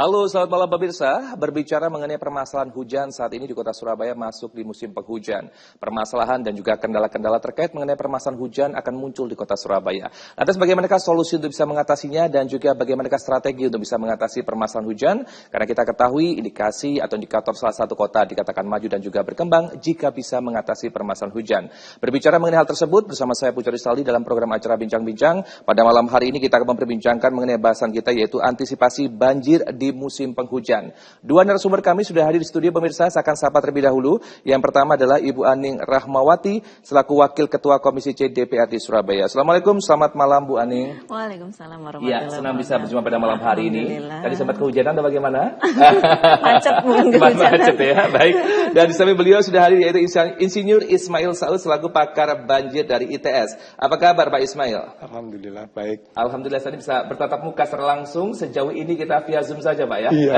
Halo, selamat malam pemirsa. Berbicara mengenai permasalahan hujan saat ini di kota Surabaya masuk di musim penghujan. Permasalahan dan juga kendala-kendala terkait mengenai permasalahan hujan akan muncul di kota Surabaya. Lantas bagaimanakah solusi untuk bisa mengatasinya dan juga bagaimanakah strategi untuk bisa mengatasi permasalahan hujan? Karena kita ketahui indikasi atau indikator salah satu kota dikatakan maju dan juga berkembang jika bisa mengatasi permasalahan hujan. Berbicara mengenai hal tersebut bersama saya Puja Rizaldi dalam program acara Bincang-Bincang. Pada malam hari ini kita akan memperbincangkan mengenai bahasan kita yaitu antisipasi banjir di musim penghujan. Dua narasumber kami sudah hadir di studio pemirsa, saya akan sapa terlebih dahulu. Yang pertama adalah Ibu Aning Rahmawati selaku Wakil Ketua Komisi C DPRD Surabaya. Assalamualaikum, selamat malam Bu Aning. Waalaikumsalam warahmatullahi wabarakatuh. Ya, senang bisa berjumpa pada malam hari ini. Tadi sempat kehujanan atau bagaimana? Macet mungkin kehujanan. Macet ya, baik. Dan di samping beliau sudah hadir yaitu Insinyur Ismail Saud selaku pakar banjir dari ITS. Apa kabar Pak Ismail? Alhamdulillah baik. Alhamdulillah tadi bisa bertatap muka secara langsung. Sejauh ini kita via Zoom saja Pak ya. Iya.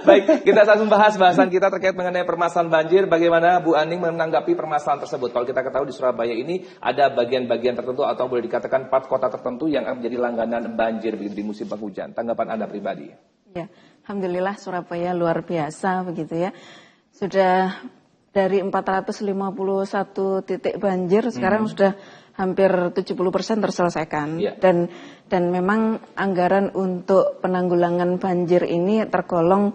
Baik, kita langsung bahas bahasan kita terkait mengenai permasalahan banjir. Bagaimana Bu Aning menanggapi permasalahan tersebut? Kalau kita ketahui di Surabaya ini ada bagian-bagian tertentu atau boleh dikatakan part kota tertentu yang akan menjadi langganan banjir begitu di musim penghujan. Tanggapan Anda pribadi? Ya, Alhamdulillah Surabaya luar biasa begitu ya. Sudah dari 451 titik banjir sekarang sudah hampir 70% terselesaikan. Ya. Dan memang anggaran untuk penanggulangan banjir ini tergolong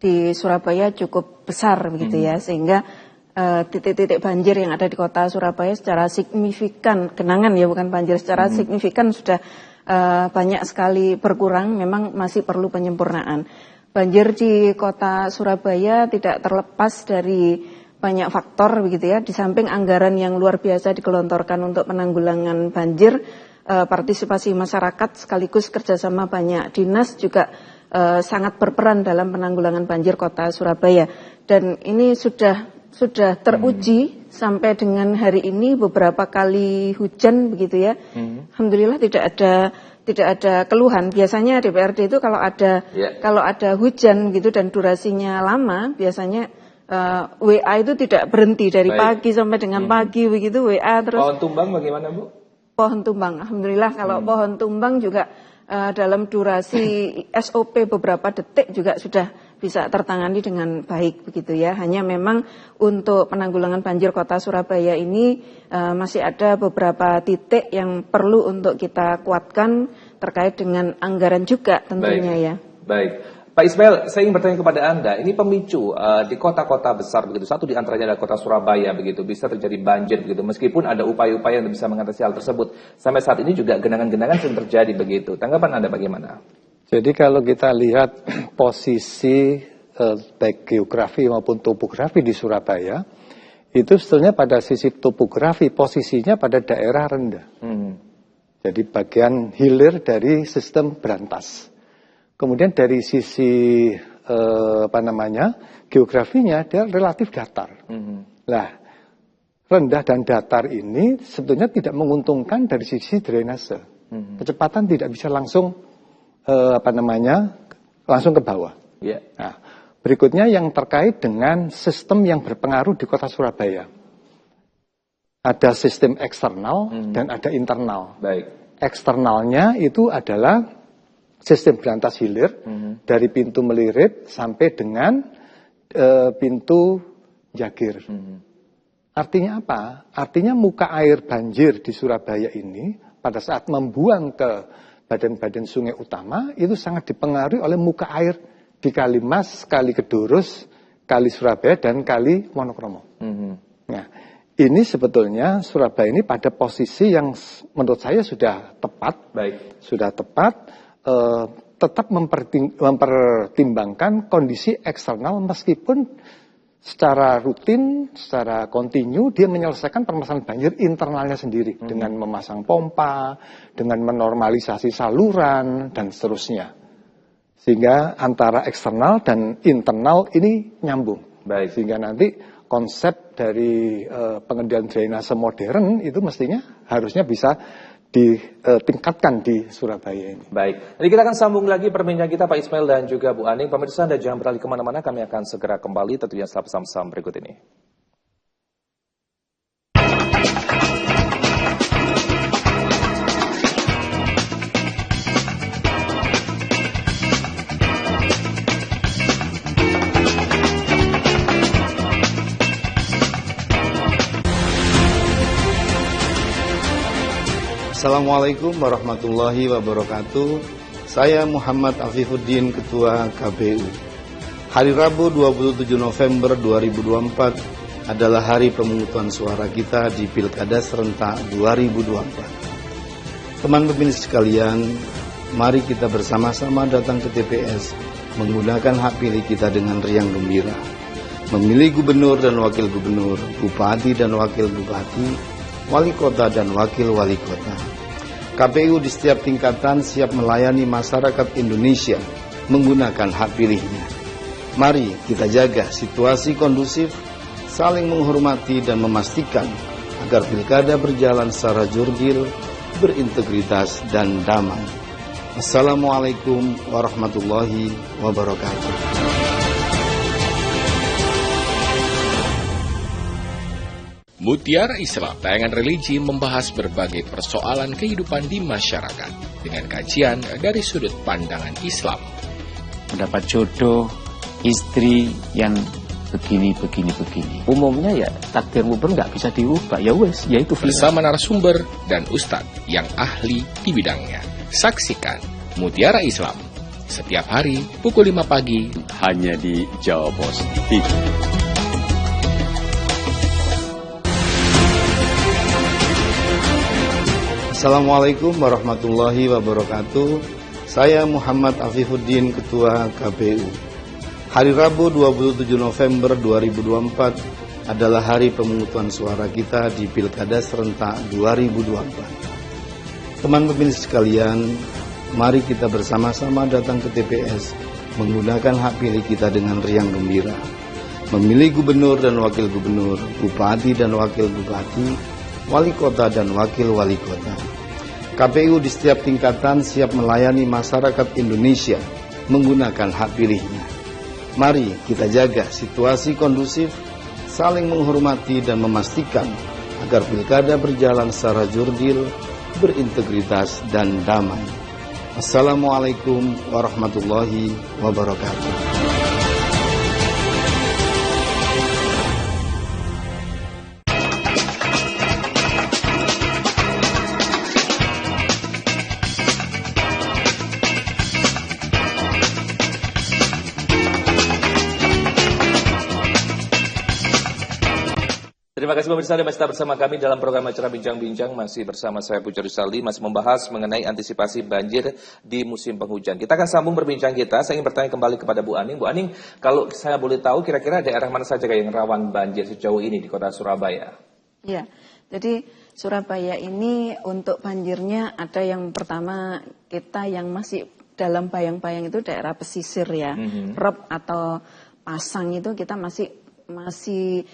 di Surabaya cukup besar begitu ya, sehingga titik-titik banjir yang ada di kota Surabaya secara signifikan, genangan ya bukan banjir, secara signifikan sudah banyak sekali berkurang, memang masih perlu penyempurnaan. Banjir di kota Surabaya tidak terlepas dari banyak faktor begitu ya, di samping anggaran yang luar biasa digelontorkan untuk penanggulangan banjir, partisipasi masyarakat sekaligus kerjasama banyak dinas juga sangat berperan dalam penanggulangan banjir kota Surabaya. Dan ini sudah teruji sampai dengan hari ini beberapa kali hujan begitu ya. Alhamdulillah tidak ada keluhan. Biasanya DPRD itu kalau ada hujan gitu dan durasinya lama, biasanya WA itu tidak berhenti dari pagi sampai dengan pagi begitu WA terus. Pohon tumbang bagaimana Bu? Pohon tumbang, alhamdulillah kalau pohon tumbang juga dalam durasi SOP beberapa detik juga sudah bisa tertangani dengan baik begitu ya. Hanya memang untuk penanggulangan banjir kota Surabaya ini masih ada beberapa titik yang perlu untuk kita kuatkan terkait dengan anggaran juga tentunya ya. Baik. Pak Ismail, saya ingin bertanya kepada Anda, ini pemicu di kota-kota besar begitu, satu di antaranya adalah kota Surabaya begitu, bisa terjadi banjir begitu, meskipun ada upaya-upaya untuk bisa mengatasi hal tersebut. Sampai saat ini juga genangan-genangan sering terjadi begitu. Tanggapan Anda bagaimana? Jadi kalau kita lihat posisi baik geografi maupun topografi di Surabaya, itu sebetulnya pada sisi topografi posisinya pada daerah rendah. Jadi bagian hilir dari sistem berantas. Kemudian dari sisi geografinya dia relatif datar. Nah, rendah dan datar ini sebetulnya tidak menguntungkan dari sisi drainase. Kecepatan tidak bisa langsung langsung ke bawah. Yeah. Nah, berikutnya yang terkait dengan sistem yang berpengaruh di kota Surabaya. Ada sistem eksternal dan ada internal. Baik. Eksternalnya itu adalah sistem berantas hilir dari pintu Melirit sampai dengan pintu Jagir. Artinya apa? Artinya muka air banjir di Surabaya ini pada saat membuang ke badan-badan sungai utama itu sangat dipengaruhi oleh muka air di Kali Mas, Kali Kedurus, Kali Surabaya dan Kali Wonokromo. Nah, ini sebetulnya Surabaya ini pada posisi yang menurut saya sudah tepat. Baik. Sudah tepat. Tetap mempertimbangkan kondisi eksternal meskipun secara rutin, secara kontinu dia menyelesaikan permasalahan banjir internalnya sendiri dengan memasang pompa, dengan menormalisasi saluran dan seterusnya. Sehingga antara eksternal dan internal ini nyambung. Baik. Sehingga nanti konsep dari pengendalian drainase modern itu mestinya harusnya bisa ditingkatkan di Surabaya ini. Baik, jadi kita akan sambung lagi perbincangan kita Pak Ismail dan juga Bu Aning. Pemirsa Anda jangan beralih kemana-mana, kami akan segera kembali tentunya setelah pesan-pesan berikut ini. Assalamualaikum warahmatullahi wabarakatuh. Saya Muhammad Afifuddin, Ketua KPU. Hari Rabu 27 November 2024 adalah hari pemungutan suara kita di Pilkada serentak 2024. Teman pemilih sekalian, mari kita bersama-sama datang ke TPS menggunakan hak pilih kita dengan riang gembira. Memilih gubernur dan wakil gubernur, bupati dan wakil bupati, wali kota dan wakil wali kota. KPU di setiap tingkatan siap melayani masyarakat Indonesia menggunakan hak pilihnya. Mari kita jaga situasi kondusif, saling menghormati dan memastikan agar pilkada berjalan secara jurdil, berintegritas dan damai. Assalamualaikum warahmatullahi wabarakatuh. Mutiara Islam, tayangan religi membahas berbagai persoalan kehidupan di masyarakat dengan kajian dari sudut pandangan Islam. Mendapat jodoh, istri yang begini. Umumnya ya takdir mubeng nggak bisa diubah, ya wes, ya itu Bersama narasumber dan ustadz yang ahli di bidangnya. Saksikan Mutiara Islam setiap hari pukul 5 pagi hanya di Jawa Post TV. Assalamualaikum warahmatullahi wabarakatuh. Saya Muhammad Afifuddin, Ketua KPU. Hari Rabu 27 November 2024 adalah hari pemungutan suara kita di Pilkada serentak 2024. Teman pemilih sekalian, mari kita bersama-sama datang ke TPS menggunakan hak pilih kita dengan riang gembira. Memilih gubernur dan wakil gubernur, bupati dan wakil bupati, wali kota dan wakil wali kota. KPU di setiap tingkatan siap melayani masyarakat Indonesia menggunakan hak pilihnya. Mari kita jaga situasi kondusif, saling menghormati dan memastikan agar pilkada berjalan secara jurdil, berintegritas dan damai. Assalamualaikum warahmatullahi wabarakatuh. Terima kasih pemirsa Anda masih tetap bersama kami dalam program acara Bincang-Bincang. Masih bersama saya Puja Rizaldi, masih membahas mengenai antisipasi banjir di musim penghujan. Kita akan sambung berbincang kita. Saya ingin bertanya kembali kepada Bu Aning. Bu Aning, kalau saya boleh tahu kira-kira daerah mana saja yang rawan banjir sejauh ini di kota Surabaya? Ya, jadi Surabaya ini untuk banjirnya ada yang pertama kita yang masih dalam bayang-bayang itu daerah pesisir ya. Rop atau Pasang itu kita masih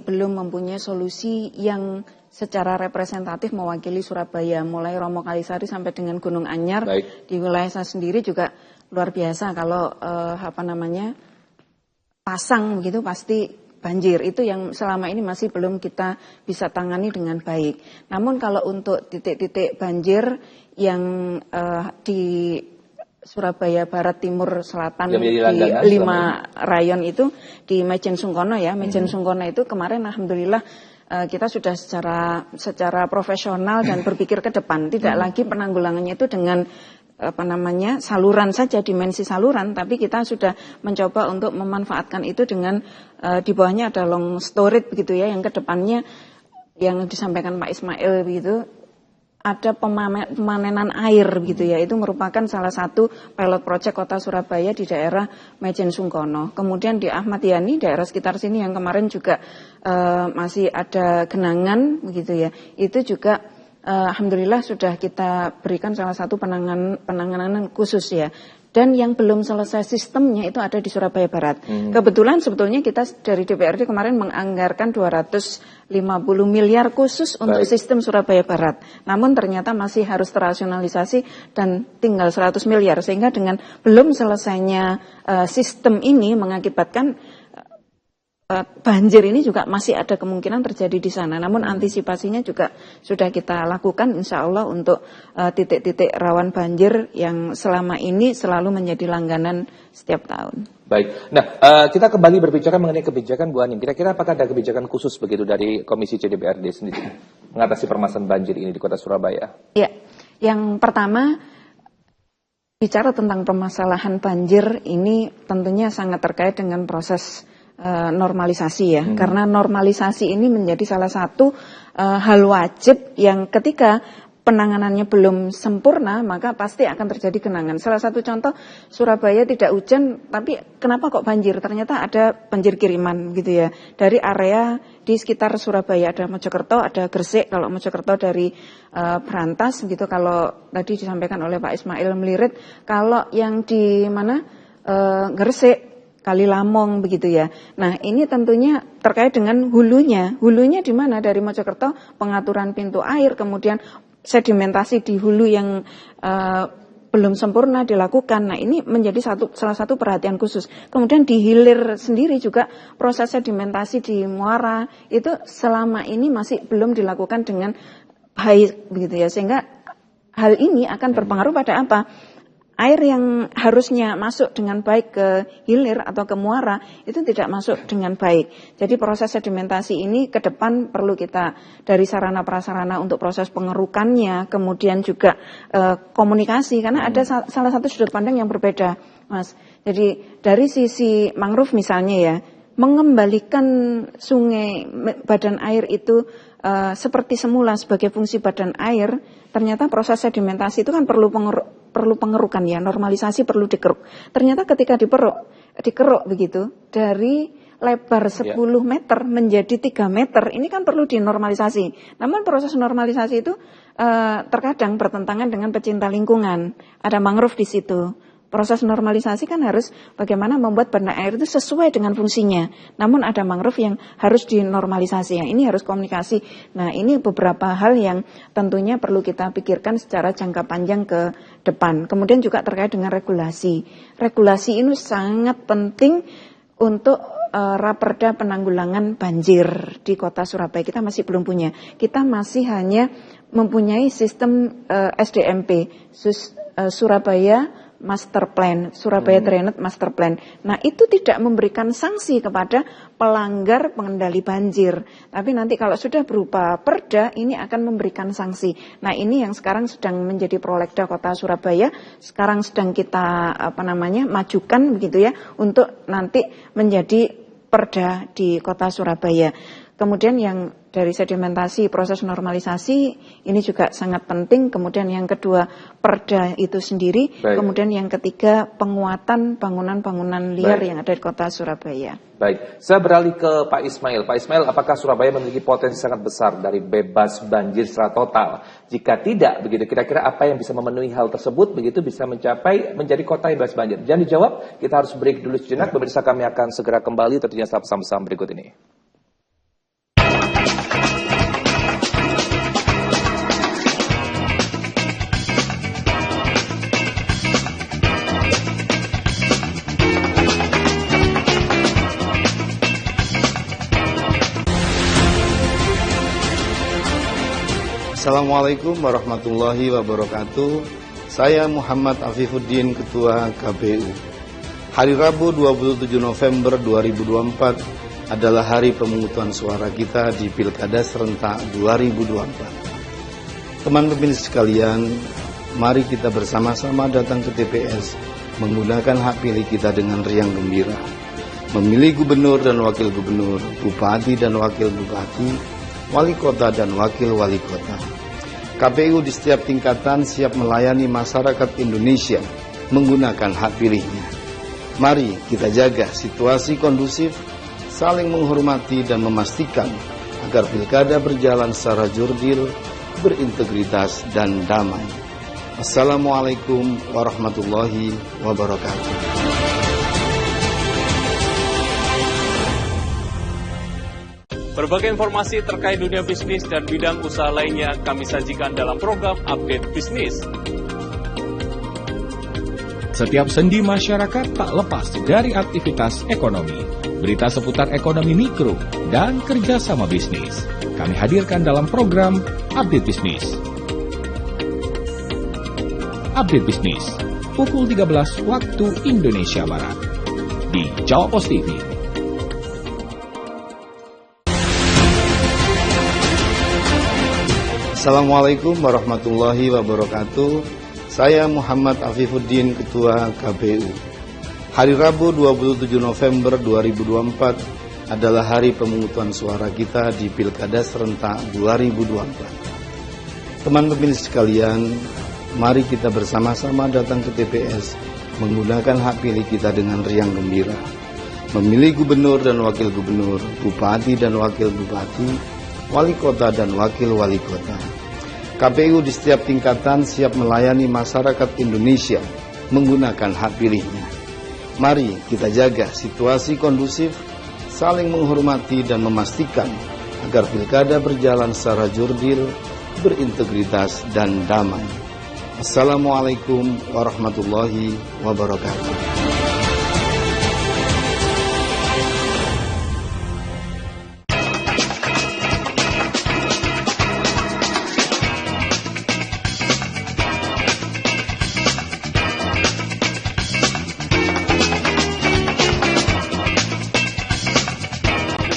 belum mempunyai solusi yang secara representatif mewakili Surabaya, mulai Romo Kalisari sampai dengan Gunung Anyar. Baik. Di wilayah saya sendiri juga luar biasa kalau Pasang begitu pasti banjir. Itu yang selama ini masih belum kita bisa tangani dengan baik. Namun kalau untuk titik-titik banjir yang di Surabaya Barat, Timur, Selatan di 5 rayon itu di Mejen Sungkono ya. Mejen Sungkono itu kemarin alhamdulillah kita sudah secara profesional dan berpikir ke depan. Tidak lagi penanggulangannya itu dengan saluran saja, dimensi saluran, tapi kita sudah mencoba untuk memanfaatkan itu dengan di bawahnya ada long storage begitu ya, yang ke depannya yang disampaikan Pak Ismail begitu. Ada pemanenan air gitu ya, itu merupakan salah satu pilot project Kota Surabaya di daerah Mejen Sungkono. Kemudian di Ahmad Yani, daerah sekitar sini yang kemarin juga masih ada genangan begitu ya, itu juga alhamdulillah sudah kita berikan salah satu penanganan khusus ya. Dan yang belum selesai sistemnya itu ada di Surabaya Barat. Kebetulan sebetulnya kita dari DPRD kemarin menganggarkan 250 miliar khusus untuk sistem Surabaya Barat. Namun ternyata masih harus terasionalisasi dan tinggal 100 miliar. Sehingga dengan belum selesainya sistem ini mengakibatkan banjir ini juga masih ada kemungkinan terjadi di sana. Namun antisipasinya juga sudah kita lakukan insya Allah untuk titik-titik rawan banjir yang selama ini selalu menjadi langganan setiap tahun. Baik, nah kita kembali berbicara mengenai kebijakan Bu Aning. Kira-kira apakah ada kebijakan khusus begitu dari Komisi CDPRD sendiri mengatasi permasalahan banjir ini di Kota Surabaya? Ya, yang pertama bicara tentang permasalahan banjir ini tentunya sangat terkait dengan proses normalisasi ya, karena normalisasi ini menjadi salah satu hal wajib yang ketika penanganannya belum sempurna maka pasti akan terjadi genangan. Salah satu contoh Surabaya tidak hujan tapi kenapa kok banjir? Ternyata ada banjir kiriman gitu ya dari area di sekitar Surabaya, ada Mojokerto, ada Gresik. Kalau Mojokerto dari Brantas gitu, kalau tadi disampaikan oleh Pak Ismail Melirit, kalau yang di mana Gresik, Kali Lamong begitu ya. Nah ini tentunya terkait dengan hulunya. Hulunya di mana? Dari Mojokerto pengaturan pintu air, kemudian sedimentasi di hulu yang belum sempurna dilakukan. Nah ini menjadi salah satu perhatian khusus. Kemudian di hilir sendiri juga proses sedimentasi di muara itu selama ini masih belum dilakukan dengan baik begitu ya. Sehingga hal ini akan berpengaruh pada apa? Air yang harusnya masuk dengan baik ke hilir atau ke muara itu tidak masuk dengan baik. Jadi proses sedimentasi ini ke depan perlu kita dari sarana prasarana untuk proses pengerukannya, kemudian juga komunikasi karena ada salah satu sudut pandang yang berbeda, Mas. Jadi dari sisi mangrove misalnya ya, mengembalikan sungai badan air itu seperti semula sebagai fungsi badan air, ternyata proses sedimentasi itu kan perlu pengerukan ya, normalisasi perlu dikeruk. Ternyata ketika dikeruk begitu, dari lebar 10 meter menjadi 3 meter, ini kan perlu dinormalisasi. Namun proses normalisasi itu terkadang bertentangan dengan pecinta lingkungan. Ada mangrove di situ. Proses normalisasi kan harus bagaimana membuat badan air itu sesuai dengan fungsinya. Namun ada mangrove yang harus dinormalisasi. Yang ini harus komunikasi. Nah ini beberapa hal yang tentunya perlu kita pikirkan secara jangka panjang ke depan. Kemudian juga terkait dengan regulasi. Regulasi ini sangat penting untuk Raperda penanggulangan banjir di Kota Surabaya. Kita masih belum punya. Kita masih hanya mempunyai sistem SDMP, Surabaya Master Plan, Surabaya Drainage Master Plan. Nah itu tidak memberikan sanksi kepada pelanggar pengendali banjir. Tapi nanti kalau sudah berupa perda, ini akan memberikan sanksi. Nah ini yang sekarang sedang menjadi prolegda Kota Surabaya. Sekarang sedang kita majukan begitu ya, untuk nanti menjadi perda di Kota Surabaya. Kemudian yang dari sedimentasi, proses normalisasi ini juga sangat penting. Kemudian yang kedua perda itu sendiri. Baik. Kemudian yang ketiga penguatan bangunan-bangunan liar yang ada di Kota Surabaya. Baik, saya beralih ke Pak Ismail. Pak Ismail, apakah Surabaya memiliki potensi sangat besar dari bebas banjir secara total? Jika tidak, begitu kira-kira apa yang bisa memenuhi hal tersebut, begitu bisa mencapai menjadi kota yang bebas banjir? Jangan dijawab, kita harus break dulu sejenak. Pemirsa, kami akan segera kembali tentunya setelah pesan-pesan berikut ini. Assalamualaikum warahmatullahi wabarakatuh. Saya Muhammad Afifuddin, Ketua KPU. Hari Rabu 27 November 2024 adalah hari pemungutan suara kita di Pilkada Serentak 2024. Teman pemilih sekalian, mari kita bersama-sama datang ke TPS menggunakan hak pilih kita dengan riang gembira. Memilih gubernur dan wakil gubernur, bupati dan wakil bupati, wali kota dan wakil wali kota. KPU di setiap tingkatan siap melayani masyarakat Indonesia menggunakan hak pilihnya. Mari kita jaga situasi kondusif, saling menghormati dan memastikan agar pilkada berjalan secara jurdil, berintegritas dan damai. Assalamualaikum warahmatullahi wabarakatuh. Berbagai informasi terkait dunia bisnis dan bidang usaha lainnya kami sajikan dalam program Update Bisnis. Setiap sendi masyarakat tak lepas dari aktivitas ekonomi. Berita seputar ekonomi mikro dan kerjasama bisnis kami hadirkan dalam program Update Bisnis. Update Bisnis, pukul 13 waktu Indonesia Barat. Di Jawa Post TV. Assalamualaikum warahmatullahi wabarakatuh. Saya Muhammad Afifuddin, Ketua KPU. Hari Rabu 27 November 2024 adalah hari pemungutan suara kita di Pilkada serentak 2024. Teman pemilih sekalian, mari kita bersama-sama datang ke TPS menggunakan hak pilih kita dengan riang gembira. Memilih gubernur dan wakil gubernur, bupati dan wakil bupati, wali kota dan wakil wali kota. KPU di setiap tingkatan siap melayani masyarakat Indonesia menggunakan hak pilihnya. Mari kita jaga situasi kondusif, saling menghormati dan memastikan agar pilkada berjalan secara jurdil, berintegritas dan damai. Assalamualaikum warahmatullahi wabarakatuh.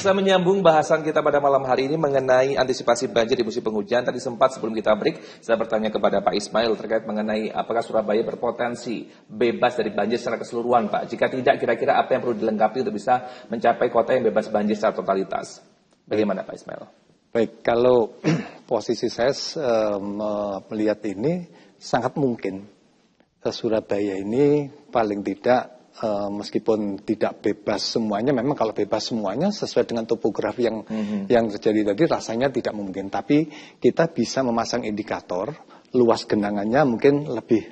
Kita menyambung bahasan kita pada malam hari ini mengenai antisipasi banjir di musim penghujan. Tadi sempat sebelum kita break, saya bertanya kepada Pak Ismail terkait mengenai apakah Surabaya berpotensi bebas dari banjir secara keseluruhan, Pak. Jika tidak, kira-kira apa yang perlu dilengkapi untuk bisa mencapai kota yang bebas banjir secara totalitas? Bagaimana Pak Ismail? Baik, kalau posisi saya melihat ini sangat mungkin Surabaya ini paling tidak meskipun tidak bebas semuanya, memang kalau bebas semuanya sesuai dengan topografi yang terjadi tadi rasanya tidak mungkin. Tapi kita bisa memasang indikator luas genangannya mungkin lebih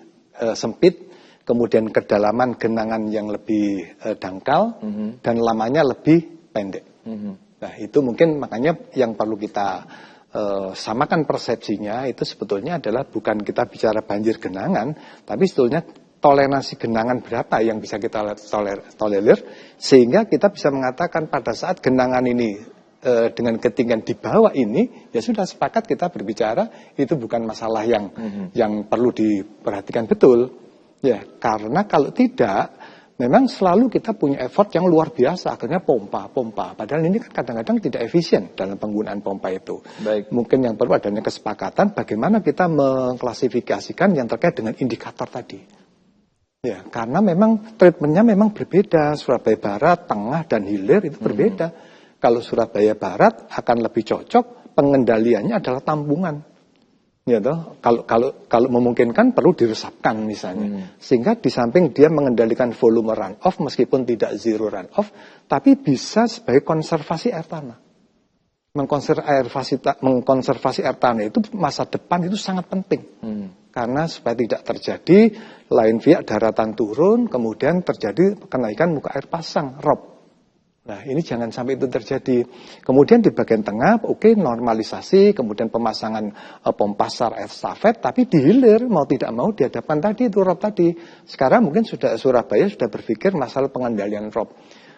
sempit, kemudian kedalaman genangan yang lebih dangkal dan lamanya lebih pendek. Nah itu mungkin makanya yang perlu kita samakan persepsinya itu sebetulnya adalah bukan kita bicara banjir genangan, tapi sebetulnya toleransi genangan berapa yang bisa kita tolerir, sehingga kita bisa mengatakan pada saat genangan ini dengan ketinggian di bawah ini, ya sudah sepakat kita berbicara itu bukan masalah yang perlu diperhatikan betul. Ya, karena kalau tidak, memang selalu kita punya effort yang luar biasa, akhirnya pompa. Padahal ini kan kadang-kadang tidak efisien dalam penggunaan pompa itu. Baik. Mungkin yang perlu adanya kesepakatan bagaimana kita mengklasifikasikan yang terkait dengan indikator tadi. Ya, karena memang treatmentnya memang berbeda. Surabaya Barat, Tengah, dan Hilir itu berbeda. Kalau Surabaya Barat akan lebih cocok, pengendaliannya adalah tampungan. Ya toh, kalau memungkinkan perlu diresapkan misalnya. Sehingga di samping dia mengendalikan volume runoff meskipun tidak zero runoff, tapi bisa sebagai konservasi air tanah. Mengkonservasi air tanah itu masa depan itu sangat penting. Karena supaya tidak terjadi lain pihak daratan turun, kemudian terjadi kenaikan muka air pasang, rob. Nah ini jangan sampai itu terjadi. Kemudian di bagian tengah, oke, normalisasi, kemudian pemasangan pompa SAR estafet, tapi di hilir mau tidak mau dihadapkan tadi itu rob tadi. Sekarang mungkin Surabaya sudah berpikir masalah pengendalian rob.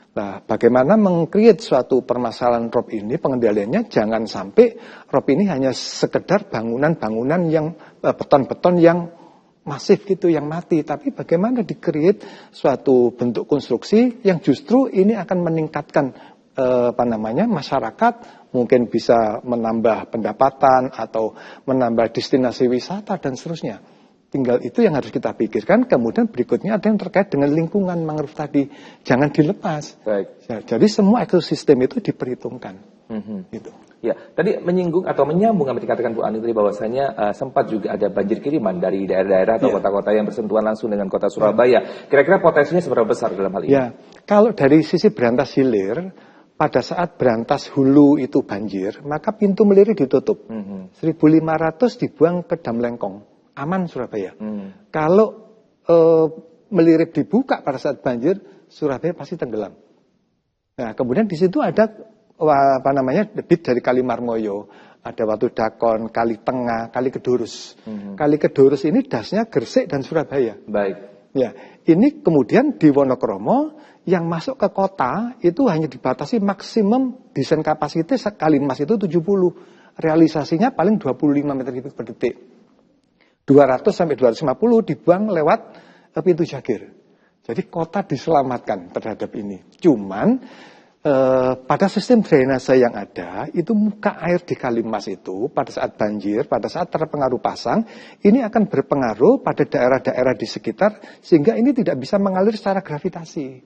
Nah, bagaimana meng-create suatu permasalahan rob ini, pengendaliannya jangan sampai rob ini hanya sekedar bangunan-bangunan yang beton-beton yang masif gitu, yang mati. Tapi bagaimana di-create suatu bentuk konstruksi yang justru ini akan meningkatkan masyarakat, mungkin bisa menambah pendapatan atau menambah destinasi wisata dan seterusnya. Tinggal itu yang harus kita pikirkan. Kemudian berikutnya ada yang terkait dengan lingkungan mangrove tadi. Jangan dilepas. Baik. Ya, jadi semua ekosistem itu diperhitungkan. Gitu. Ya, tadi menyinggung atau menyambung apa dikatakan Bu Ani tadi bahwasanya sempat juga ada banjir kiriman dari daerah-daerah atau kota-kota yang bersentuhan langsung dengan kota Surabaya. Kira-kira potensinya seberapa besar dalam hal ini? Ya, kalau dari sisi berantas hilir, pada saat berantas hulu itu banjir, maka pintu Melirik ditutup. 1.500 dibuang ke Dam Lengkong. Aman Surabaya. Kalau Melirik dibuka pada saat banjir, Surabaya pasti tenggelam. Nah, kemudian di situ ada debit dari Kali Marmoyo, ada Watu Dakon, Kali Tengah, Kali Kedurus. Kali Kedurus ini dasnya Gresik dan Surabaya. Baik. Ya, ini kemudian di Wonokromo yang masuk ke kota itu hanya dibatasi maksimum desain kapasitas Kalimas itu 70. Realisasinya paling 25 meter kubik per detik. 200 sampai 250 dibuang lewat pintu Jagir. Jadi kota diselamatkan terhadap ini. Cuman pada sistem drainase yang ada, itu muka air di Kalimas itu pada saat banjir, pada saat terpengaruh pasang, ini akan berpengaruh pada daerah-daerah di sekitar, sehingga ini tidak bisa mengalir secara gravitasi.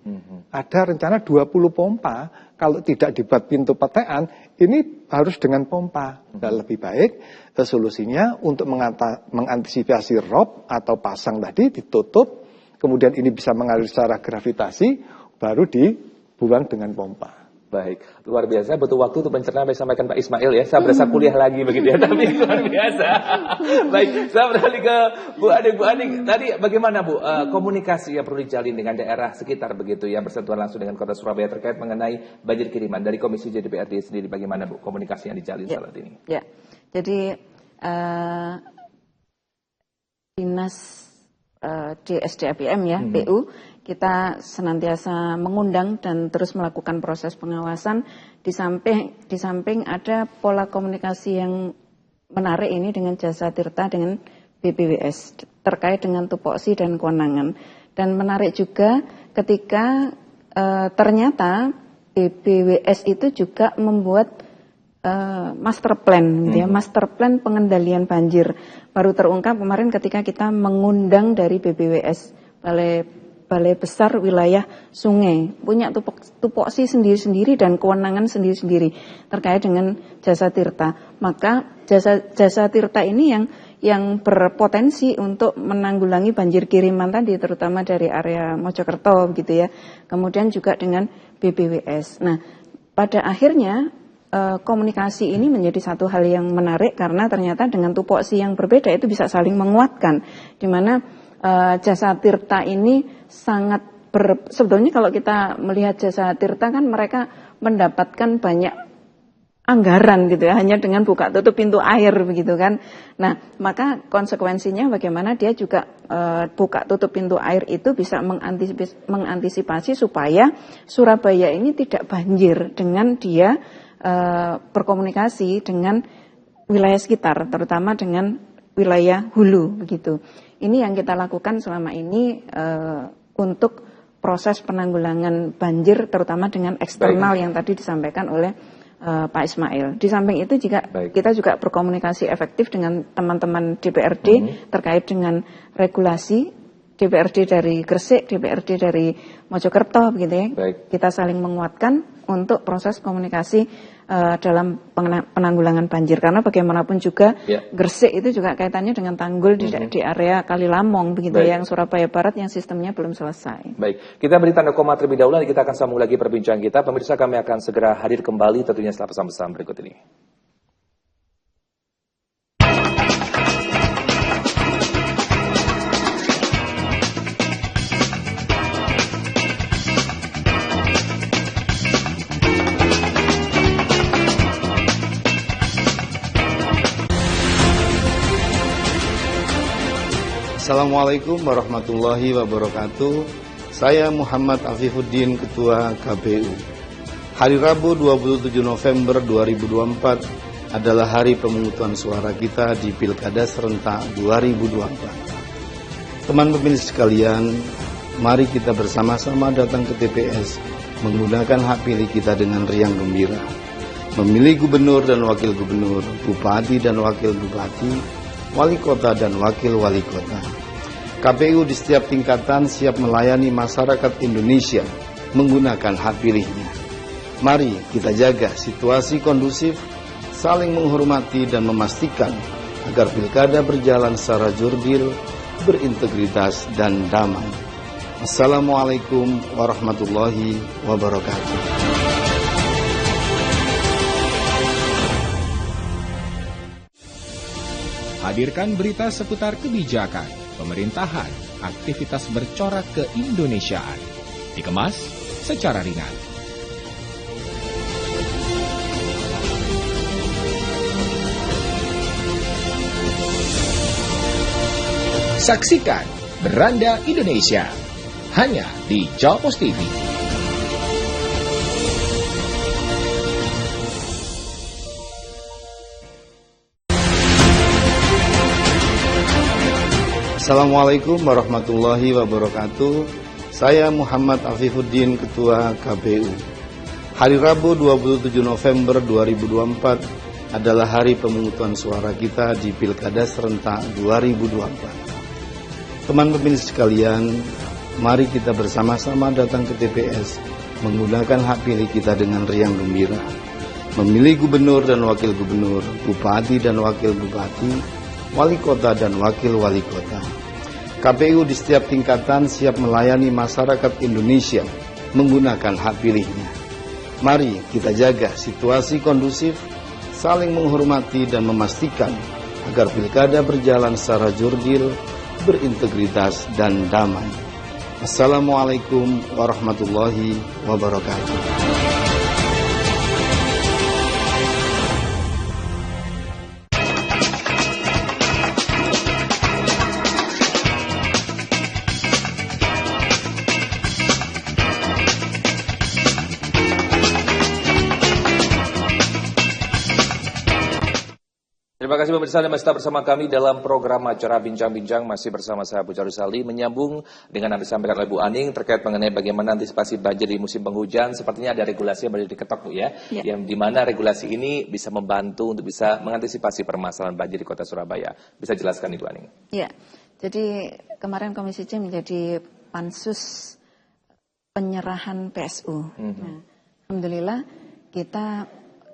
Ada rencana 20 pompa, kalau tidak dibuat pintu petean, ini harus dengan pompa. Dan lebih baik solusinya untuk mengantisipasi rob atau pasang tadi ditutup, kemudian ini bisa mengalir secara gravitasi, baru dibuang dengan pompa. Baik, luar biasa. Butuh waktu untuk mencerna apa yang disampaikan Pak Ismail ya. Saya berasa kuliah lagi begitu ya, tapi luar biasa. Baik, saya beralih ke Bu Aning. Bu Aning, tadi bagaimana Bu komunikasi yang perlu dijalin dengan daerah sekitar begitu ya, bersentuhan langsung dengan Kota Surabaya terkait mengenai banjir kiriman dari Komisi JDPRD sendiri, bagaimana Bu komunikasi yang dijalin saat ini? Ya, jadi Dinas DSDAPM ya, PU, kita senantiasa mengundang dan terus melakukan proses pengawasan. Di samping ada pola komunikasi yang menarik ini dengan Jasa Tirta dengan BPWS terkait dengan tupoksi dan kewenangan. Dan menarik juga ketika ternyata BPWS itu juga membuat master plan, gitu ya, master plan pengendalian banjir. Baru terungkap kemarin ketika kita mengundang dari BPWS, Balai Besar Wilayah Sungai, punya tupoksi sendiri-sendiri dan kewenangan sendiri-sendiri terkait dengan Jasa Tirta. Maka Jasa Tirta ini yang berpotensi untuk menanggulangi banjir kiriman tadi, terutama dari area Mojokerto gitu ya. Kemudian juga dengan BPWS. Nah, pada akhirnya komunikasi ini menjadi satu hal yang menarik karena ternyata dengan tupoksi yang berbeda itu bisa saling menguatkan, di mana Jasa Tirta ini sangat sebetulnya kalau kita melihat Jasa Tirta kan mereka mendapatkan banyak anggaran gitu ya, hanya dengan buka tutup pintu air begitu kan. Nah, maka konsekuensinya bagaimana dia juga buka tutup pintu air itu bisa mengantisipasi supaya Surabaya ini tidak banjir dengan dia berkomunikasi dengan wilayah sekitar, terutama dengan wilayah hulu begitu. Ini yang kita lakukan selama ini untuk proses penanggulangan banjir, terutama dengan eksternal yang tadi disampaikan oleh Pak Ismail. Di samping itu juga kita juga berkomunikasi efektif dengan teman-teman DPRD terkait dengan regulasi DPRD dari Gresik, DPRD dari Mojokerto begitu ya. Kita saling menguatkan untuk proses komunikasi dalam penanggulangan banjir, karena bagaimanapun juga Gresik itu juga kaitannya dengan tanggul di area Kalilamong begitu ya, yang Surabaya Barat yang sistemnya belum selesai. Baik, kita beri tanda koma terlebih dahulu, nanti kita akan sambung lagi perbincangan kita. Pemirsa, kami akan segera hadir kembali tentunya setelah pesan-pesan berikut ini. Assalamualaikum warahmatullahi wabarakatuh. Saya Muhammad Afifuddin, Ketua KPU. Hari Rabu 27 November 2024 adalah hari pemungutan suara kita di Pilkada serentak 2024. Teman pemilih sekalian, mari kita bersama-sama datang ke TPS menggunakan hak pilih kita dengan riang gembira. Memilih gubernur dan wakil gubernur, bupati dan wakil bupati, wali kota dan wakil wali kota. KPU di setiap tingkatan siap melayani masyarakat Indonesia menggunakan hak pilihnya. Mari kita jaga situasi kondusif, saling menghormati dan memastikan agar pilkada berjalan secara jurdil, berintegritas dan damai. Assalamualaikum warahmatullahi wabarakatuh. Hadirkan berita seputar kebijakan, pemerintahan, aktivitas bercorak keindonesiaan. Dikemas secara ringan. Saksikan Beranda Indonesia, hanya di Jawa Pos TV. Assalamualaikum warahmatullahi wabarakatuh. Saya Muhammad Afifuddin, Ketua KPU. Hari Rabu 27 November 2024 adalah hari pemungutan suara kita di Pilkada serentak 2024. Teman pemilih sekalian, mari kita bersama-sama datang ke TPS menggunakan hak pilih kita dengan riang gembira. Memilih gubernur dan wakil gubernur, bupati dan wakil bupati, wali kota dan wakil wali kota. KPU di setiap tingkatan siap melayani masyarakat Indonesia menggunakan hak pilihnya. Mari kita jaga situasi kondusif, saling menghormati dan memastikan agar pilkada berjalan secara jurdil, berintegritas dan damai. Assalamualaikum warahmatullahi wabarakatuh. Terima kasih pemirsa Anda masih tetap bersama kami dalam program acara Bincang-Bincang, masih bersama saya Puja Rusali, menyambung dengan yang disampaikan oleh Bu Aning terkait mengenai bagaimana antisipasi banjir di musim penghujan. Sepertinya ada regulasi yang baru diketok Bu ya, yang dimana regulasi ini bisa membantu untuk bisa mengantisipasi permasalahan banjir di Kota Surabaya. Bisa jelaskan itu Aning? Ya, jadi kemarin Komisi C menjadi pansus penyerahan PSU. Nah, alhamdulillah kita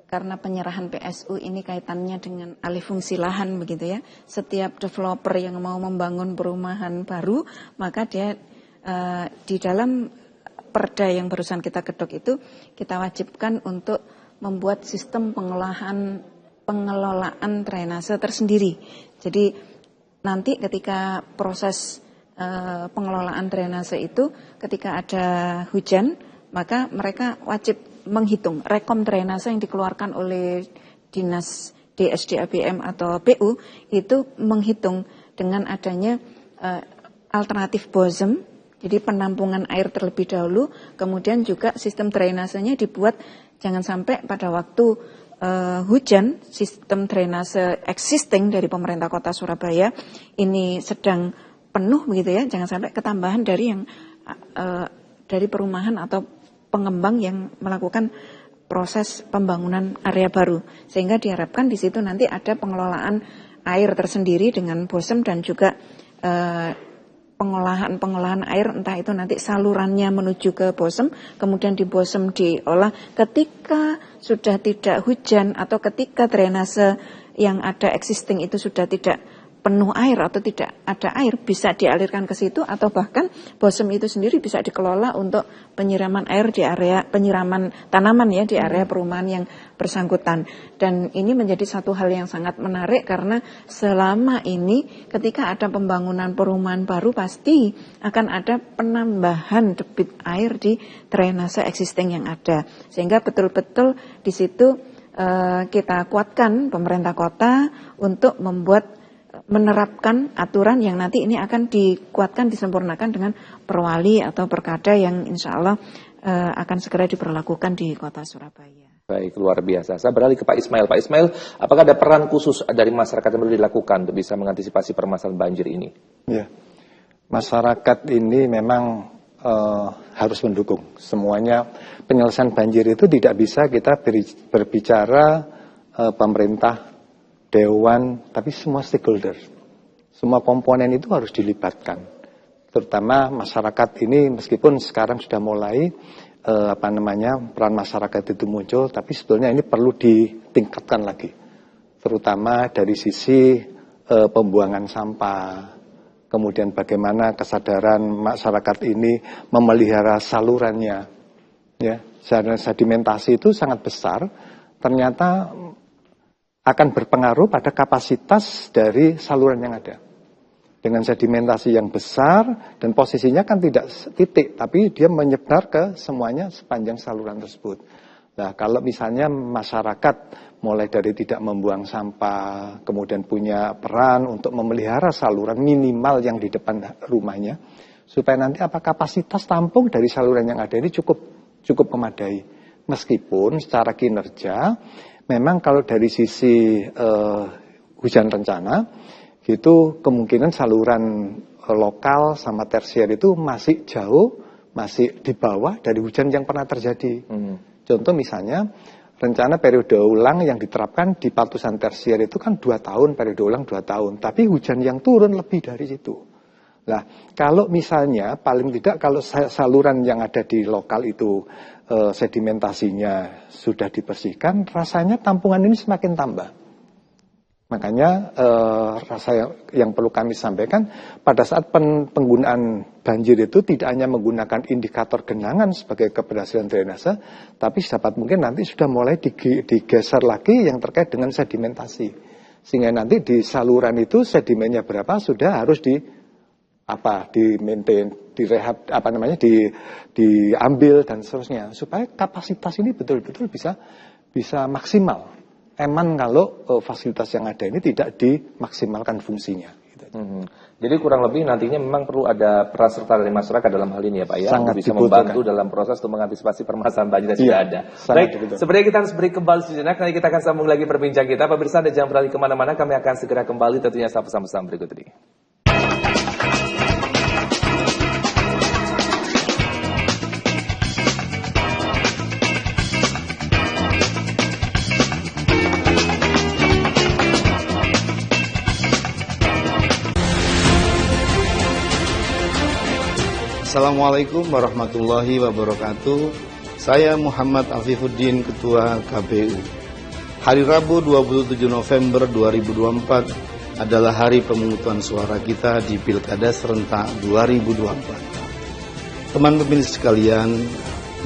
karena penyerahan PSU ini kaitannya dengan alih fungsi lahan begitu ya. Setiap developer yang mau membangun perumahan baru, maka dia di dalam perda yang barusan kita ketok itu, kita wajibkan untuk membuat sistem pengelolaan drainase tersendiri. Jadi nanti ketika proses pengelolaan drainase itu, ketika ada hujan, maka mereka wajib menghitung rekom drainase yang dikeluarkan oleh Dinas DSDABM atau PU, itu menghitung dengan adanya alternatif BOSEM, jadi penampungan air terlebih dahulu, kemudian juga sistem drainasenya dibuat jangan sampai pada waktu hujan, sistem drainase existing dari pemerintah Kota Surabaya ini sedang penuh begitu ya, jangan sampai ketambahan dari yang dari perumahan atau pengembang yang melakukan proses pembangunan area baru, sehingga diharapkan di situ nanti ada pengelolaan air tersendiri dengan BOSEM dan juga pengolahan air, entah itu nanti salurannya menuju ke BOSEM, kemudian di BOSEM diolah ketika sudah tidak hujan atau ketika drainase yang ada existing itu sudah tidak penuh air atau tidak ada air, bisa dialirkan ke situ, atau bahkan BOSEM itu sendiri bisa dikelola untuk penyiraman air di area penyiraman tanaman ya di area perumahan yang bersangkutan. Dan ini menjadi satu hal yang sangat menarik karena selama ini ketika ada pembangunan perumahan baru pasti akan ada penambahan debit air di drainase existing yang ada, sehingga betul-betul di situ kita kuatkan pemerintah kota untuk menerapkan aturan yang nanti ini akan dikuatkan, disempurnakan dengan perwali atau perkada yang insya Allah akan segera diberlakukan di Kota Surabaya. Baik, luar biasa. Saya beralih ke Pak Ismail. Pak Ismail, apakah ada peran khusus dari masyarakat yang perlu dilakukan untuk bisa mengantisipasi permasalahan banjir ini? Ya, masyarakat ini memang harus mendukung. Semuanya penyelesaian banjir itu tidak bisa kita berbicara pemerintah, dewan, tapi semua stakeholder, semua komponen itu harus dilibatkan. Terutama masyarakat ini, meskipun sekarang sudah mulai peran masyarakat itu muncul, tapi sebetulnya ini perlu ditingkatkan lagi, terutama dari sisi pembuangan sampah, kemudian bagaimana kesadaran masyarakat ini memelihara salurannya, ya, sedimentasi itu sangat besar, ternyata akan berpengaruh pada kapasitas dari saluran yang ada. Dengan sedimentasi yang besar dan posisinya kan tidak titik, tapi dia menyebar ke semuanya sepanjang saluran tersebut. Nah, kalau misalnya masyarakat mulai dari tidak membuang sampah, kemudian punya peran untuk memelihara saluran minimal yang di depan rumahnya, supaya nanti kapasitas tampung dari saluran yang ada ini cukup memadai. Meskipun secara kinerja, memang kalau dari sisi hujan rencana, gitu kemungkinan saluran lokal sama tersier itu masih jauh, masih di bawah dari hujan yang pernah terjadi. Contoh misalnya, rencana periode ulang yang diterapkan di Patusan tersier itu kan 2 tahun, periode ulang 2 tahun. Tapi hujan yang turun lebih dari situ. Nah, kalau misalnya, paling tidak kalau saluran yang ada di lokal itu sedimentasinya sudah dibersihkan, rasanya tampungan ini semakin tambah. Makanya rasa yang perlu kami sampaikan, pada saat penggunaan banjir itu tidak hanya menggunakan indikator genangan sebagai keberhasilan drainase, tapi sedapat mungkin nanti sudah mulai digeser lagi yang terkait dengan sedimentasi. Sehingga nanti di saluran itu sedimennya berapa sudah harus di-maintain, direhab, diambil dan seterusnya. Supaya kapasitas ini betul-betul bisa maksimal. Eman kalau fasilitas yang ada ini tidak dimaksimalkan fungsinya. Gitu. Jadi kurang lebih nantinya memang perlu ada peran serta dari masyarakat dalam hal ini ya Pak ya, sangat untuk bisa dibutuhkan. membantu dalam proses untuk mengantisipasi permasalahan banjir yang sudah ada. Baik, dibutuhkan. sebenarnya kita harus break kembali sejenak, nanti kita akan sambung lagi perbincang kita. Pemirsa, Anda jangan beralih kemana-mana, kami akan segera kembali tentunya setelah pesan-pesan berikut ini. Assalamualaikum warahmatullahi wabarakatuh. Saya Muhammad Afifuddin, Ketua KPU. Hari Rabu 27 November 2024 adalah hari pemungutan suara kita di Pilkada serentak 2024. Teman pemilih sekalian,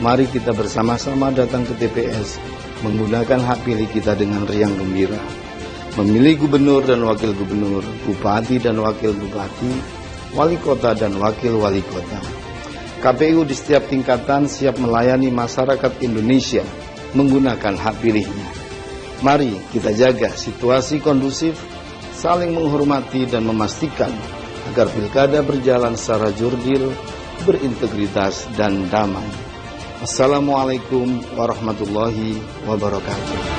mari kita bersama-sama datang ke TPS menggunakan hak pilih kita dengan riang gembira. Memilih gubernur dan wakil gubernur, bupati dan wakil bupati, wali kota dan wakil wali kota. KPU di setiap tingkatan siap melayani masyarakat Indonesia menggunakan hak pilihnya. Mari kita jaga situasi kondusif, saling menghormati dan memastikan agar pilkada berjalan secara jurdil, berintegritas dan damai. Assalamualaikum warahmatullahi wabarakatuh.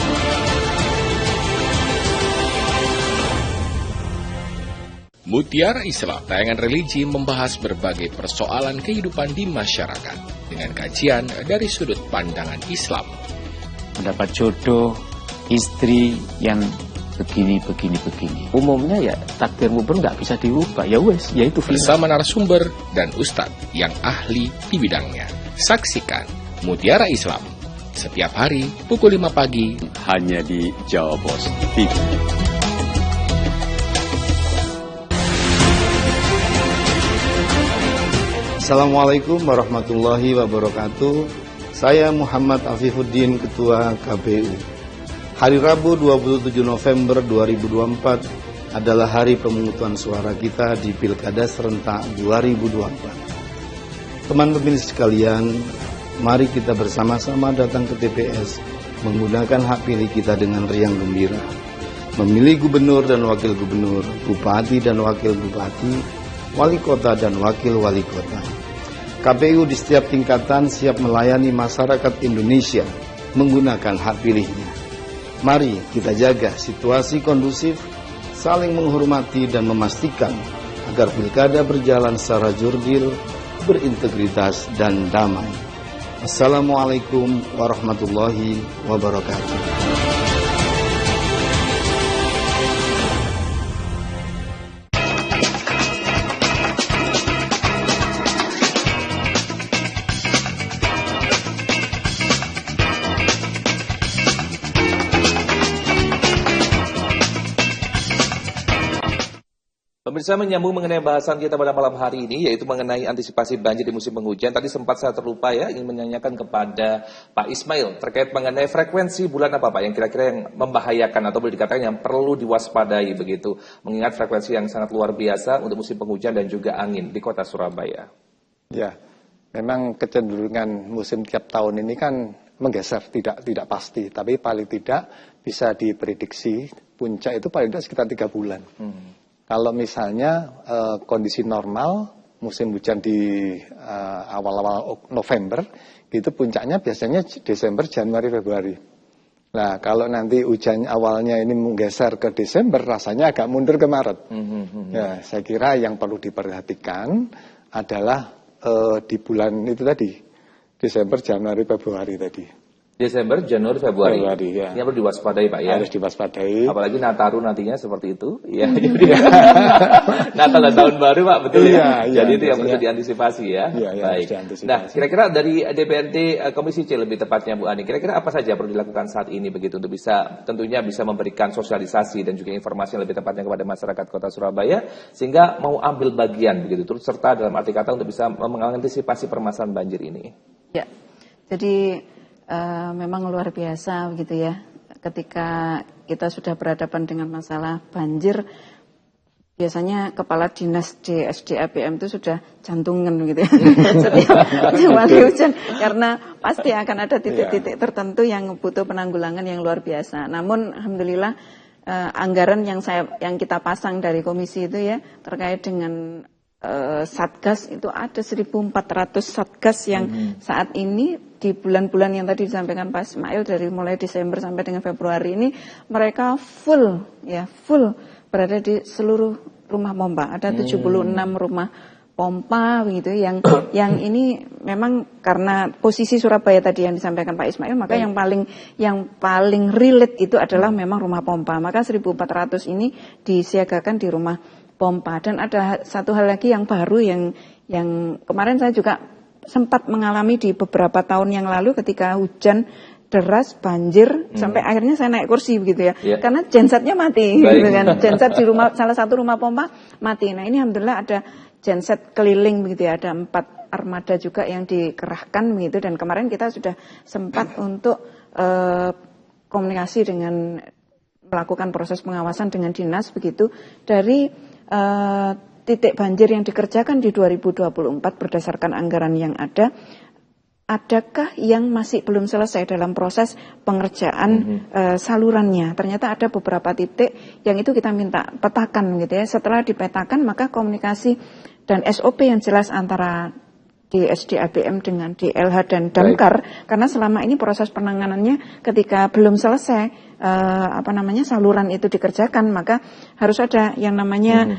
Mutiara Islam, tayangan religi membahas berbagai persoalan kehidupan di masyarakat dengan kajian dari sudut pandangan Islam. Mendapat jodoh, istri yang begini. Umumnya ya takdirmu pun nggak bisa diubah, ya wes, ya itu bersama narasumber dan ustadz yang ahli di bidangnya. Saksikan Mutiara Islam setiap hari pukul 5 pagi hanya di Jawa Pos TV. Assalamualaikum warahmatullahi wabarakatuh. Saya Muhammad Afifuddin, Ketua KPU. Hari Rabu 27 November 2024 adalah hari pemungutan suara kita di Pilkada serentak 2024. Teman pemilih sekalian, mari kita bersama-sama datang ke TPS menggunakan hak pilih kita dengan riang gembira. Memilih gubernur dan wakil gubernur, bupati dan wakil bupati, wali kota dan wakil wali kota. KPU di setiap tingkatan siap melayani masyarakat Indonesia menggunakan hak pilihnya. Mari kita jaga situasi kondusif, saling menghormati dan memastikan agar pilkada berjalan secara jurdil, berintegritas dan damai. Assalamualaikum warahmatullahi wabarakatuh. Pemirsa, menyambung mengenai bahasan kita pada malam hari ini, yaitu mengenai antisipasi banjir di musim penghujan. Tadi sempat saya terlupa ya, ingin menanyakan kepada Pak Ismail terkait mengenai frekuensi bulan apa Pak yang kira-kira yang membahayakan atau boleh dikatakan yang perlu diwaspadai begitu, mengingat frekuensi yang sangat luar biasa untuk musim penghujan dan juga angin di kota Surabaya. Ya, memang kecenderungan musim tiap tahun ini kan menggeser, tidak pasti, tapi paling tidak bisa diprediksi puncak itu paling tidak sekitar 3 bulan. Kalau misalnya kondisi normal musim hujan di awal-awal November, itu puncaknya biasanya Desember, Januari, Februari. Nah, kalau nanti hujan awalnya ini menggeser ke Desember, rasanya agak mundur ke Maret. Ya, saya kira yang perlu diperhatikan adalah di bulan itu tadi, Desember, Januari, Februari tadi. Desember, Januari, Februari. Ya. Ini perlu diwaspadai, Pak, ya. Harus diwaspadai. Apalagi Nataru nantinya seperti itu. Ya. Natal dan tahun baru, Pak, betul ya. Jadi itu yang perlu diantisipasi ya. Baik. Nah, kira-kira dari DPRD Komisi C lebih tepatnya Bu Ani, kira-kira apa saja perlu dilakukan saat ini begitu untuk tentunya bisa memberikan sosialisasi dan juga informasi yang lebih tepatnya kepada masyarakat Kota Surabaya sehingga mau ambil bagian begitu turut serta dalam arti kata untuk bisa mengantisipasi permasalahan banjir ini. Ya. Jadi memang luar biasa begitu ya, ketika kita sudah berhadapan dengan masalah banjir, biasanya kepala dinas di SDAPM itu sudah jantungan gitu ya setiap kali hujan, karena pasti akan ada titik-titik tertentu yang butuh penanggulangan yang luar biasa. Namun alhamdulillah anggaran yang kita pasang dari komisi itu ya terkait dengan Satgas itu ada 1.400 Satgas yang saat ini di bulan-bulan yang tadi disampaikan Pak Ismail dari mulai Desember sampai dengan Februari ini mereka full berada di seluruh rumah pompa. Ada 76 rumah pompa begitu yang ini memang karena posisi Surabaya tadi yang disampaikan Pak Ismail, maka yang paling relate itu adalah memang rumah pompa. Maka 1.400 ini disiagakan di rumah pompa. Dan ada satu hal lagi yang baru yang kemarin saya juga sempat mengalami di beberapa tahun yang lalu ketika hujan deras, banjir, sampai akhirnya saya naik kursi begitu ya. Karena gensetnya mati gitu kan. Genset di salah satu rumah pompa mati. Nah, ini alhamdulillah ada genset keliling begitu ya, ada 4 armada juga yang dikerahkan begitu, dan kemarin kita sudah sempat untuk komunikasi dengan melakukan proses pengawasan dengan dinas begitu dari titik banjir yang dikerjakan di 2024 berdasarkan anggaran yang ada. Adakah yang masih belum selesai dalam proses pengerjaan salurannya? Ternyata ada beberapa titik yang itu kita minta petakan gitu ya. Setelah dipetakan maka komunikasi dan SOP yang jelas antara di SDAPM dengan DLH dan Damkar, karena selama ini proses penanganannya ketika belum selesai saluran itu dikerjakan, maka harus ada yang namanya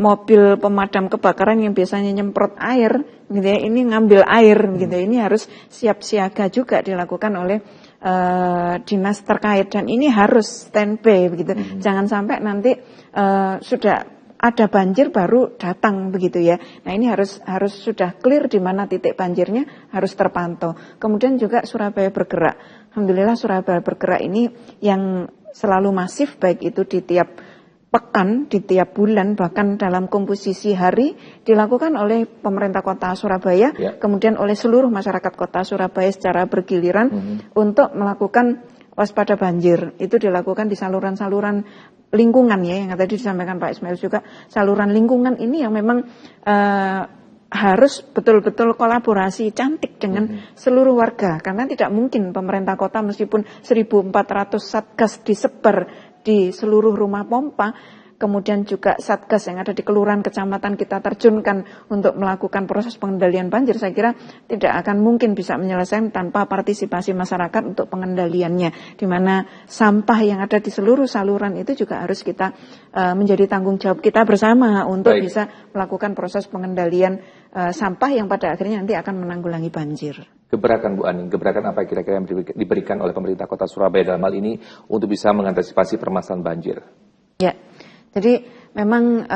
mobil pemadam kebakaran yang biasanya nyemprot air gitu ya, ini ngambil air gitu ya. Ini harus siap siaga juga dilakukan oleh dinas terkait, dan ini harus standby begitu. Jangan sampai nanti sudah ada banjir baru datang begitu ya. Nah, ini harus sudah clear di mana titik banjirnya, harus terpantau. Kemudian juga Surabaya Bergerak. Alhamdulillah Surabaya Bergerak ini yang selalu masif, baik itu di tiap pekan, di tiap bulan, bahkan dalam komposisi hari dilakukan oleh pemerintah kota Surabaya, kemudian oleh seluruh masyarakat kota Surabaya secara bergiliran untuk melakukan waspada banjir. Itu dilakukan di saluran-saluran lingkungan ya, yang tadi disampaikan Pak Ismail juga, saluran lingkungan ini yang memang harus betul-betul kolaborasi cantik dengan seluruh warga, karena tidak mungkin pemerintah kota meskipun 1.400 Satgas disebar di seluruh rumah pompa, kemudian juga Satgas yang ada di kelurahan, kecamatan kita terjunkan untuk melakukan proses pengendalian banjir, saya kira tidak akan mungkin bisa menyelesaikan tanpa partisipasi masyarakat untuk pengendaliannya, di mana sampah yang ada di seluruh saluran itu juga harus kita menjadi tanggung jawab kita bersama untuk bisa melakukan proses pengendalian sampah yang pada akhirnya nanti akan menanggulangi banjir. Gebrakan Bu Ani, gebrakan apa kira-kira yang diberikan oleh pemerintah kota Surabaya dalam hal ini untuk bisa mengantisipasi permasalahan banjir? Ya, jadi memang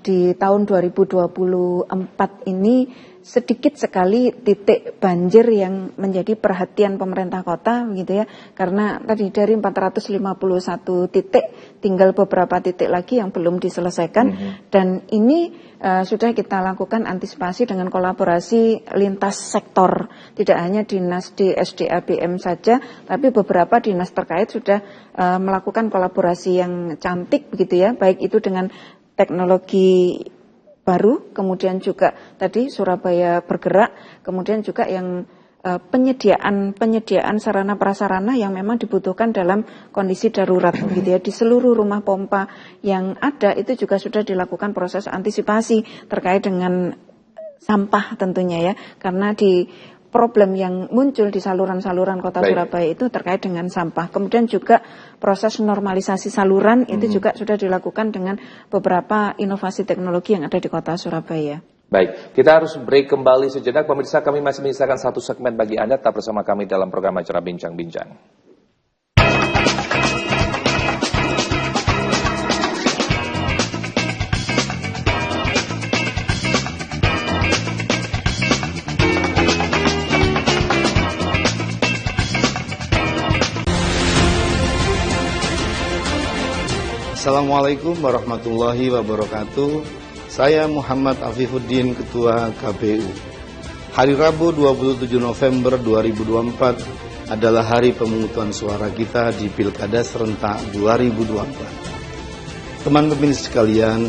di tahun 2024 ini sedikit sekali titik banjir yang menjadi perhatian pemerintah kota gitu ya, karena tadi dari 451 titik tinggal beberapa titik lagi yang belum diselesaikan, dan ini sudah kita lakukan antisipasi dengan kolaborasi lintas sektor, tidak hanya dinas di SDAPM saja, tapi beberapa dinas terkait sudah melakukan kolaborasi yang cantik begitu ya, baik itu dengan teknologi baru, kemudian juga tadi Surabaya Bergerak, kemudian juga yang penyediaan sarana prasarana yang memang dibutuhkan dalam kondisi darurat gitu ya. Di seluruh rumah pompa yang ada itu juga sudah dilakukan proses antisipasi terkait dengan sampah tentunya ya, karena di problem yang muncul di saluran-saluran Kota Surabaya itu terkait dengan sampah. Kemudian juga proses normalisasi saluran itu juga sudah dilakukan dengan beberapa inovasi teknologi yang ada di Kota Surabaya. Baik, kita harus break kembali sejenak. Pemirsa, kami masih menyisakan satu segmen bagi Anda. Tetap bersama kami dalam program acara Bincang-Bincang. Assalamualaikum warahmatullahi wabarakatuh. Saya Muhammad Afifuddin, Ketua KPU. Hari Rabu 27 November 2024 adalah hari pemungutan suara kita di Pilkada Serentak 2024. Teman-teman sekalian,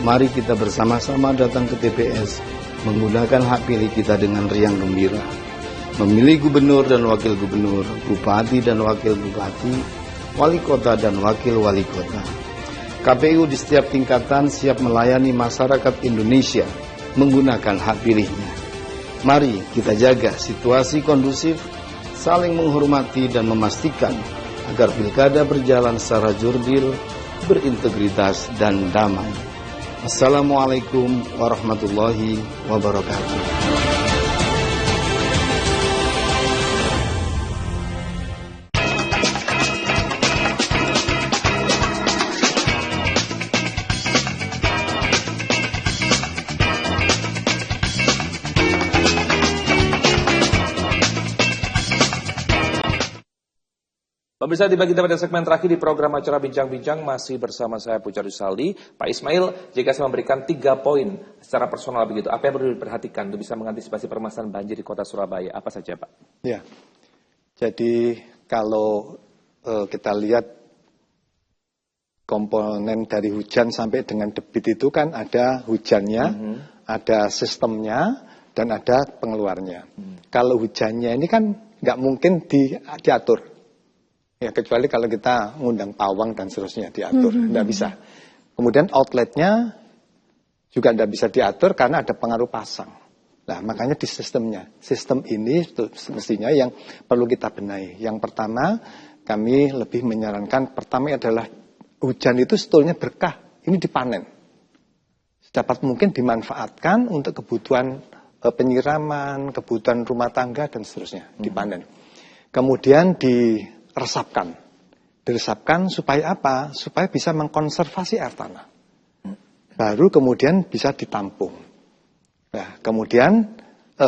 mari kita bersama-sama datang ke TPS menggunakan hak pilih kita dengan riang gembira. Memilih gubernur dan wakil gubernur, bupati dan wakil bupati, wali kota dan wakil wali kota. KPU di setiap tingkatan siap melayani masyarakat Indonesia menggunakan hak pilihnya. Mari kita jaga situasi kondusif, saling menghormati dan memastikan agar pilkada berjalan secara jurdil, berintegritas dan damai. Assalamualaikum warahmatullahi wabarakatuh. Pemirsa, tiba kita pada segmen terakhir di program acara Bincang-Bincang, masih bersama saya Puja Rizaldi. Pak Ismail, jika saya memberikan 3 poin secara personal begitu, apa yang perlu diperhatikan untuk bisa mengantisipasi permasalahan banjir di Kota Surabaya? Apa saja, Pak? Ya, jadi kalau kita lihat komponen dari hujan sampai dengan debit itu kan ada hujannya, ada sistemnya, dan ada pengeluarnya. Kalau hujannya ini kan nggak mungkin diatur. Ya, kecuali kalau kita ngundang pawang dan seterusnya diatur, tidak bisa. Kemudian outletnya juga tidak bisa diatur karena ada pengaruh pasang. Nah, makanya di sistemnya. Sistem ini mestinya yang perlu kita benahi. Yang pertama, kami lebih menyarankan, pertama adalah hujan itu sebetulnya berkah, ini dipanen. Dapat mungkin dimanfaatkan untuk kebutuhan penyiraman, kebutuhan rumah tangga, dan seterusnya, dipanen. Kemudian diresapkan supaya apa? Supaya bisa mengkonservasi air tanah. Baru kemudian bisa ditampung. Nah, kemudian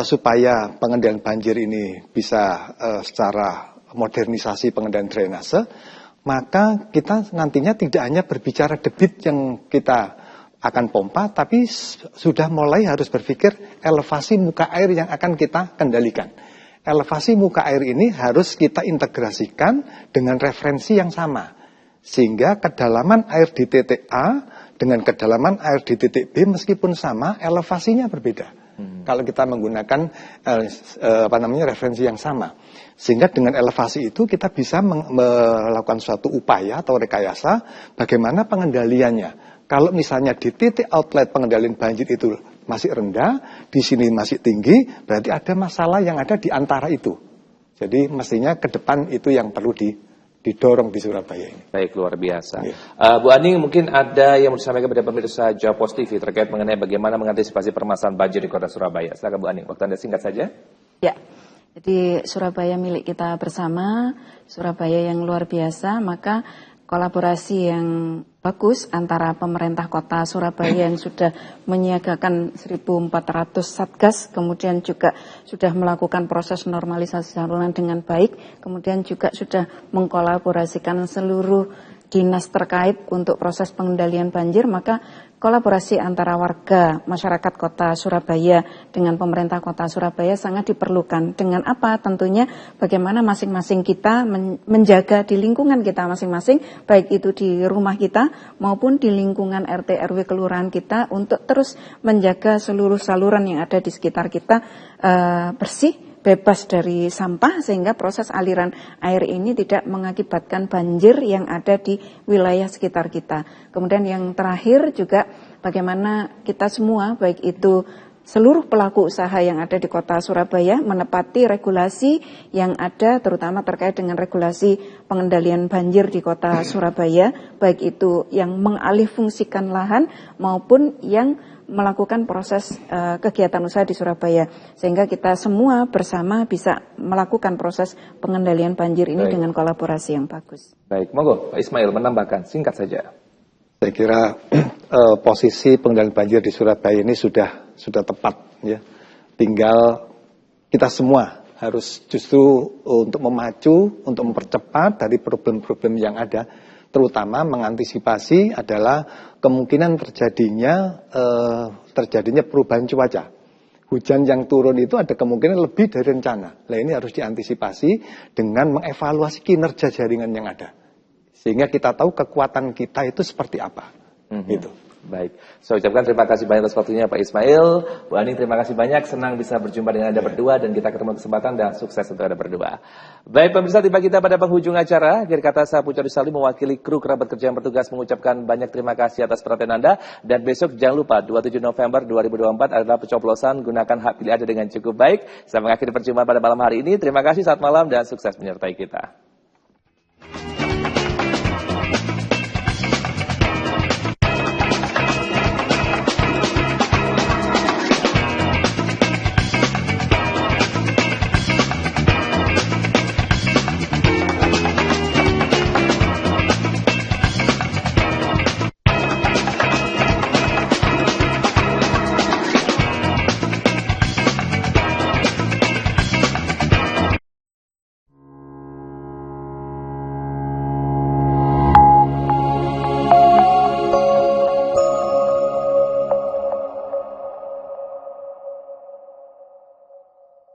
supaya pengendalian banjir ini bisa secara modernisasi pengendalian drainase, maka kita nantinya tidak hanya berbicara debit yang kita akan pompa, tapi sudah mulai harus berpikir elevasi muka air yang akan kita kendalikan. Elevasi muka air ini harus kita integrasikan dengan referensi yang sama. Sehingga kedalaman air di titik A dengan kedalaman air di titik B meskipun sama, elevasinya berbeda. Kalau kita menggunakan referensi yang sama. Sehingga dengan elevasi itu kita bisa melakukan suatu upaya atau rekayasa bagaimana pengendaliannya. Kalau misalnya di titik outlet pengendalian banjir itu masih rendah, di sini masih tinggi, berarti ada masalah yang ada di antara itu. Jadi mestinya ke depan itu yang perlu didorong di Surabaya ini. Baik, luar biasa. Bu Ani, mungkin ada yang mau disampaikan kepada pemirsa Jawapos TV terkait mengenai bagaimana mengantisipasi permasalahan banjir di Kota Surabaya. Silakan Bu Ani, waktu Anda singkat saja. Ya, jadi Surabaya milik kita bersama, Surabaya yang luar biasa, maka kolaborasi yang bagus antara pemerintah kota Surabaya yang sudah menyiagakan 1.400 satgas, kemudian juga sudah melakukan proses normalisasi saluran dengan baik, kemudian juga sudah mengkolaborasikan seluruh dinas terkait untuk proses pengendalian banjir, maka kolaborasi antara warga masyarakat kota Surabaya dengan pemerintah kota Surabaya sangat diperlukan. Dengan apa? Tentunya bagaimana masing-masing kita menjaga di lingkungan kita masing-masing, baik itu di rumah kita maupun di lingkungan RT RW kelurahan kita, untuk terus menjaga seluruh saluran yang ada di sekitar kita bersih, bebas dari sampah sehingga proses aliran air ini tidak mengakibatkan banjir yang ada di wilayah sekitar kita. Kemudian yang terakhir juga bagaimana kita semua, baik itu seluruh pelaku usaha yang ada di kota Surabaya menepati regulasi yang ada, terutama terkait dengan regulasi pengendalian banjir di kota Surabaya, baik itu yang mengalihfungsikan lahan maupun yang melakukan proses kegiatan usaha di Surabaya, sehingga kita semua bersama bisa melakukan proses pengendalian banjir ini dengan kolaborasi yang bagus. Baik, monggo Pak Ismail menambahkan singkat saja. Saya kira posisi pengendalian banjir di Surabaya ini sudah tepat, ya. Tinggal kita semua harus justru untuk memacu, untuk mempercepat dari problem-problem yang ada, terutama mengantisipasi adalah kemungkinan terjadinya perubahan cuaca. Hujan yang turun itu ada kemungkinan lebih dari rencana. Nah, ini harus diantisipasi dengan mengevaluasi kinerja jaringan yang ada. Sehingga kita tahu kekuatan kita itu seperti apa. Gitu. Baik, saya ucapkan terima kasih banyak atas waktunya Pak Ismail. Bu Aning, terima kasih banyak, senang bisa berjumpa dengan Anda berdua dan kita ketemu kesempatan dan sukses untuk Anda berdua. Baik pemirsa, tiba kita pada penghujung acara. Akhir kata saya Pucari Salim mewakili kru kerabat kerja yang bertugas mengucapkan banyak terima kasih atas perhatian Anda. Dan besok jangan lupa 27 November 2024 adalah pencoblosan, gunakan hak pilih Anda dengan cukup baik. Saya mengakhiri perjumpaan pada malam hari ini. Terima kasih, selamat malam dan sukses menyertai kita.